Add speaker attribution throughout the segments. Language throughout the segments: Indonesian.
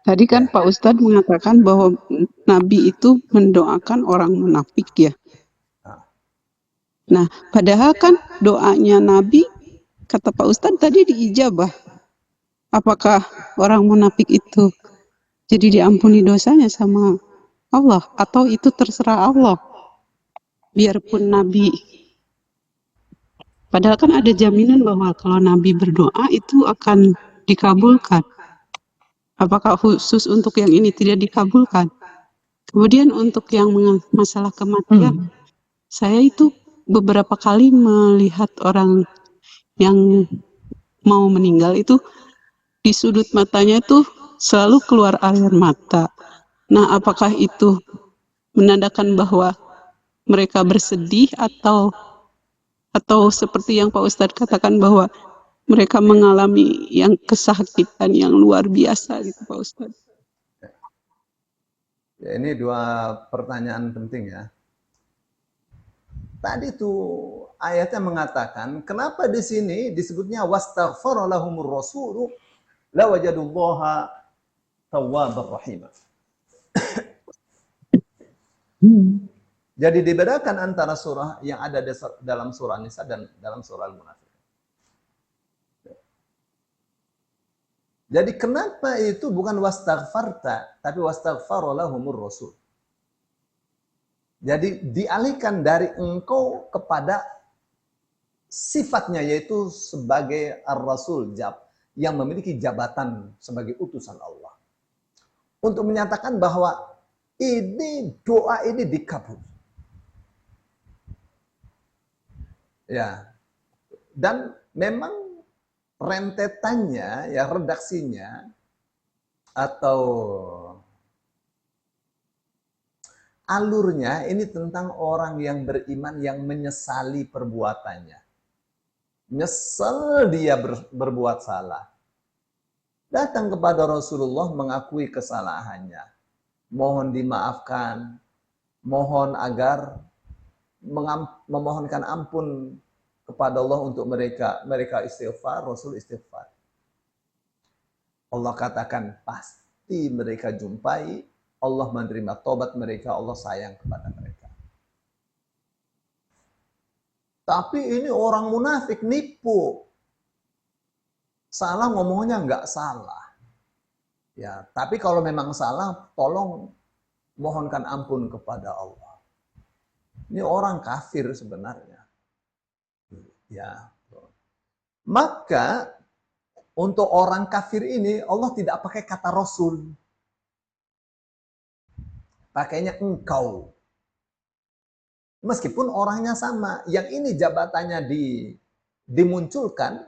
Speaker 1: Tadi kan
Speaker 2: Ya.
Speaker 1: Pak Ustadz mengatakan bahwa Nabi itu mendoakan orang munafik ya.
Speaker 2: Nah,
Speaker 1: Nah, padahal kan doanya Nabi, kata Pak Ustadz tadi diijabah. Apakah orang munafik itu jadi diampuni dosanya sama Allah? Atau itu terserah Allah? Biarpun Nabi, padahal kan ada jaminan bahwa kalau Nabi berdoa itu akan dikabulkan. Apakah khusus untuk yang ini tidak dikabulkan? Kemudian untuk yang masalah kematian, saya itu beberapa kali melihat orang yang mau meninggal itu di sudut matanya itu selalu keluar air mata. Nah, apakah itu menandakan bahwa mereka bersedih atau seperti yang Pak Ustadz katakan bahwa mereka mengalami yang kesakitan yang luar biasa gitu Pak Ustadz.
Speaker 2: ya, ini dua pertanyaan penting ya. Tadi tuh ayatnya mengatakan, kenapa di sini disebutnya wastaghfara lahumur rasulu la wajadullaha tawwabar rahim. Jadi dibedakan antara surah yang ada dalam surah Nisa dan dalam surah Al-Munafiqun. Jadi kenapa itu bukan wastaghfarta, tapi wastaghfara lahumur rasul. Jadi dialihkan dari engkau kepada sifatnya, yaitu sebagai ar-rasul, yang memiliki jabatan sebagai utusan Allah. Untuk menyatakan bahwa ini doa ini dikabul. Ya. Dan memang rentetannya, ya redaksinya, atau alurnya ini tentang orang yang beriman yang menyesali perbuatannya. Nyesel dia berbuat salah. Datang kepada Rasulullah mengakui kesalahannya. Mohon dimaafkan. Mohon agar memohonkan ampun kepada Allah untuk mereka. Mereka istighfar, Rasul istighfar. Allah katakan pasti mereka jumpai. Allah menerima tobat mereka. Allah sayang kepada mereka. Tapi ini orang munafik nipu. Salah ngomongnya nggak salah. Ya, tapi kalau memang salah, tolong mohonkan ampun kepada Allah. Ini orang kafir sebenarnya. Ya. Maka untuk orang kafir ini Allah tidak pakai kata Rasul. Pakainya engkau. Meskipun orangnya sama, yang ini jabatannya dimunculkan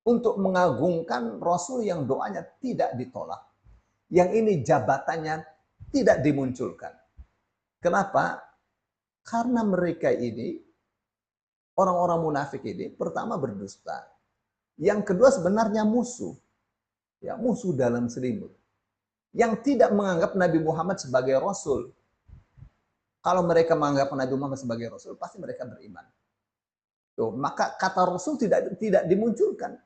Speaker 2: untuk mengagungkan Rasul yang doanya tidak ditolak. Yang ini jabatannya tidak dimunculkan. Kenapa? Karena mereka ini, orang-orang munafik ini, pertama berdusta. Yang kedua sebenarnya musuh. Ya, musuh dalam selimut. Yang tidak menganggap Nabi Muhammad sebagai Rasul. Kalau mereka menganggap Nabi Muhammad sebagai Rasul, pasti mereka beriman. Tuh, maka kata Rasul tidak dimunculkan.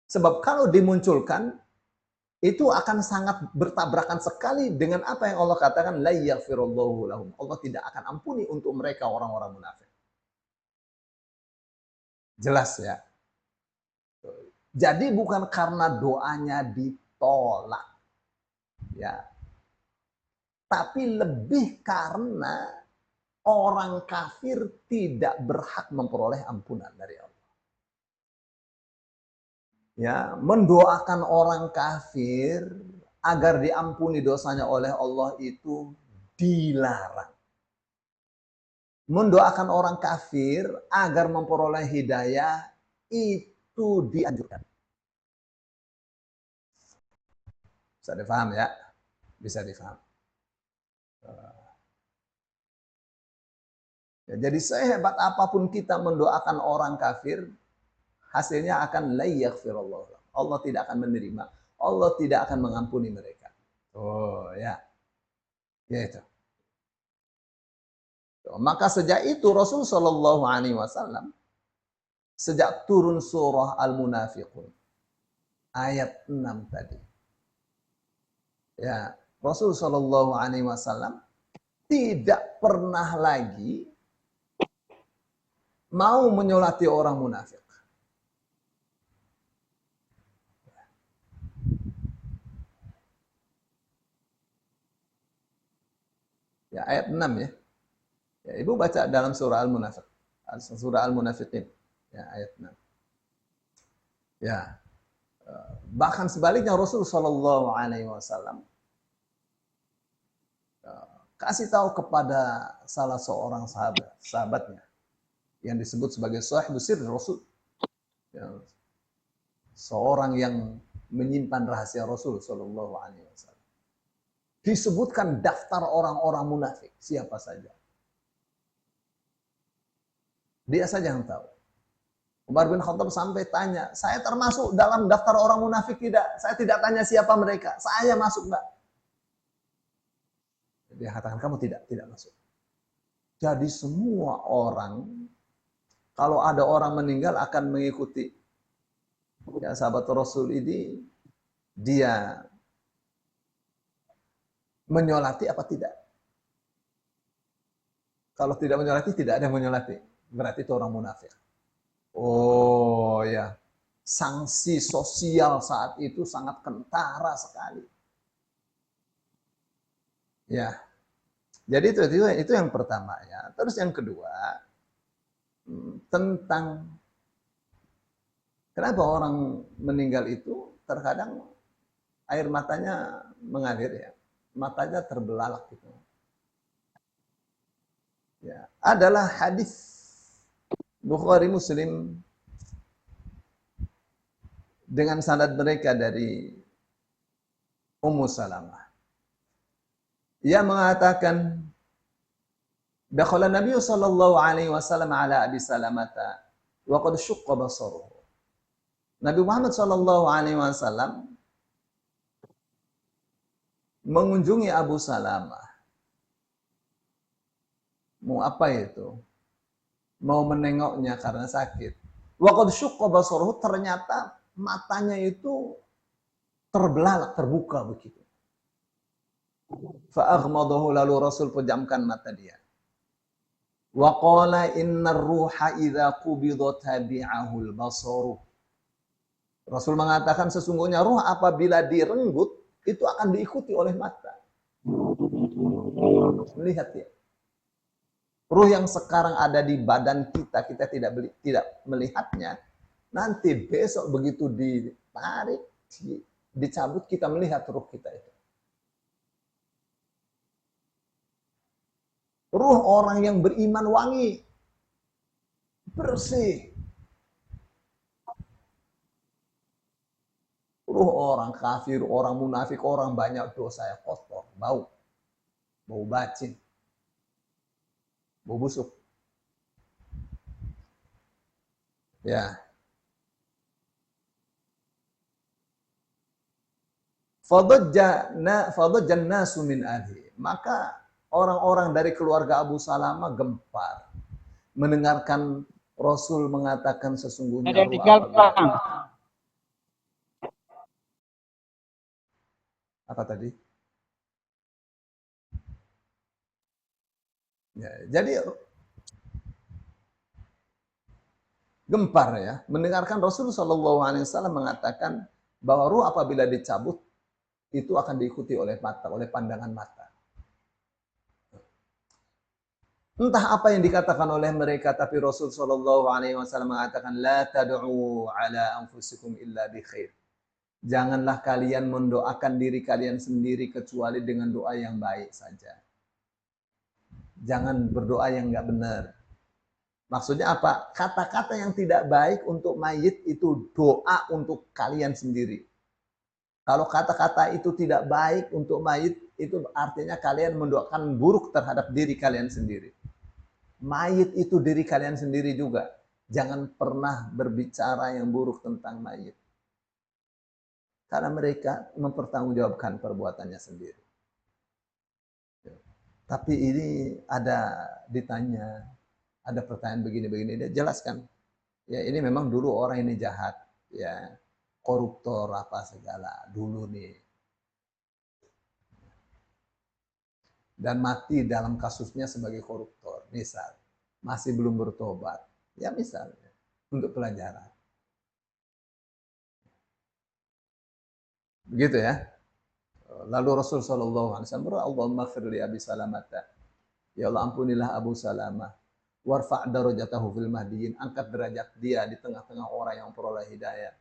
Speaker 2: Sebab kalau dimunculkan, itu akan sangat bertabrakan sekali dengan apa yang Allah katakan, la yaghfirullahu lahum. Allah tidak akan ampuni untuk mereka orang-orang munafik. Jelas ya. Jadi bukan karena doanya ditolak. Ya. Tapi lebih karena orang kafir tidak berhak memperoleh ampunan dari Allah. Ya, mendoakan orang kafir agar diampuni dosanya oleh Allah itu dilarang. Mendoakan orang kafir agar memperoleh hidayah itu dianjurkan. Bisa difaham ya? Bisa difaham. Ya, jadi sehebat apapun kita mendoakan orang kafir, hasilnya akan la yaghfirullah. Allah tidak akan menerima. Allah tidak akan mengampuni mereka. Oh ya. Ya itu. Maka sejak itu Rasul Shallallahu Alaihi Wasallam sejak turun surah Al-Munafiqun ayat 6 tadi, Ya, Rasul Shallallahu Alaihi Wasallam tidak pernah lagi mau menyolati orang munafik. Ya, ayat 6 ya. Ya, Ibu baca dalam surah Al-Munafiq. Surah Al-Munafiqin. Ya, ayat 6. Ya. Bahkan sebaliknya Rasul Shallallahu Alaihi Wasallam kasih tahu kepada salah seorang sahabatnya yang disebut sebagai sahibus sirr Rasul. Ya, seorang yang menyimpan rahasia Rasul Shallallahu Alaihi Wasallam. Disebutkan daftar orang-orang munafik siapa saja. Dia saja yang tahu. Umar bin Khattab sampai tanya, saya termasuk dalam daftar orang munafik tidak? Saya tidak tanya siapa mereka, saya masuk enggak? Dia katakan kamu tidak masuk. Jadi semua orang, kalau ada orang meninggal akan mengikuti. Ya, sahabat Rasul ini, dia menyolati apa tidak? Kalau tidak menyolati, tidak ada yang menyolati. Berarti itu orang munafik. Oh ya, sanksi sosial saat itu sangat kentara sekali. Ya, jadi itu yang pertama ya. Terus yang kedua tentang kenapa orang meninggal itu terkadang air matanya mengalir ya, matanya terbelalak gitu. Ya, adalah hadis Bukhari Muslim dengan sanad mereka dari Ummu Salamah. Ia mengatakan, dakhala Nabi sallallahu alaihi wasallam ala Abi Salamata wa qad syaqqa basaruhu. Nabi Muhammad sallallahu alaihi wasallam mengunjungi Abu Salamah. Mau apa itu? Mau menengoknya karena sakit. Wa qad syaqqa basaruhu, ternyata matanya itu terbelalak, terbuka begitu. Fa aghmadahu, lalu Rasul pejamkan mata dia. Wa qala innar ruha idza qubida tabi'ahu al-basaru. Rasul mengatakan sesungguhnya ruh apabila direnggut itu akan diikuti oleh mata. Lihat ya. Ruh yang sekarang ada di badan kita, kita tidak melihatnya. Nanti besok begitu ditarik, dicabut, kita melihat ruh kita itu. Ruh orang yang beriman wangi, bersih. Ruh orang kafir, orang munafik, orang banyak dosa yang kotor, bau bacin, bau busuk. Ya. Fadajjan nasu min ahli. Maka orang-orang dari keluarga Abu Salamah gempar mendengarkan Rasul mengatakan sesungguhnya
Speaker 3: ada
Speaker 2: ruh apa tadi? Ya, jadi gempar ya, mendengarkan Rasul Shallallahu Alaihi Wasallam mengatakan bahwa ruh apabila dicabut itu akan diikuti oleh mata, oleh pandangan mata. Entah apa yang dikatakan oleh mereka, tapi Rasul Shallallahu Alaihi Wasallam mengatakan, la tad'u ala anfusikum illa bi khair. Janganlah kalian mendoakan diri kalian sendiri kecuali dengan doa yang baik saja. Jangan berdoa yang nggak benar. Maksudnya apa? Kata-kata yang tidak baik untuk mayit itu doa untuk kalian sendiri. Kalau kata-kata itu tidak baik untuk mayit, itu artinya kalian mendoakan buruk terhadap diri kalian sendiri. Mayit itu diri kalian sendiri juga. Jangan pernah berbicara yang buruk tentang mayit. Karena mereka mempertanggungjawabkan perbuatannya sendiri. Tapi ini ada ditanya, ada pertanyaan begini-begini, dia jelaskan. Ya ini memang dulu orang ini jahat, ya koruptor apa segala dulu nih. dan mati dalam kasusnya sebagai koruptor, misal, masih belum bertobat, ya misalnya, untuk pelajaran. Begitu ya. Lalu Rasul SAW berdoa, Allahumma firli Abi Salamata. Ya Allah ampunilah Abu Salamah. Warfa' darajatahu fil mahdiyin. Angkat derajat dia di tengah-tengah orang yang peroleh hidayah.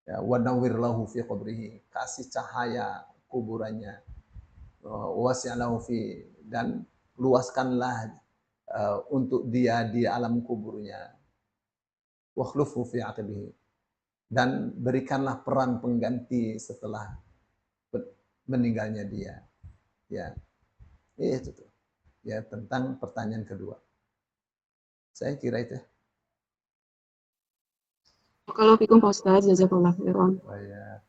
Speaker 2: Ya, wa nawwir lahu fi qabrihi. Kasih cahaya kuburannya. Wasi'lahu fi, dan luaskanlah untuk dia di alam kuburnya. Wa khlufu fi aqibihi. Dan berikanlah peran pengganti setelah meninggalnya dia. Ya, itu tuh. Ya, tentang pertanyaan kedua. Saya kira itu.
Speaker 1: Kalau fikum Pak Ustaz, jazakallah khairan.
Speaker 2: Oh, ya.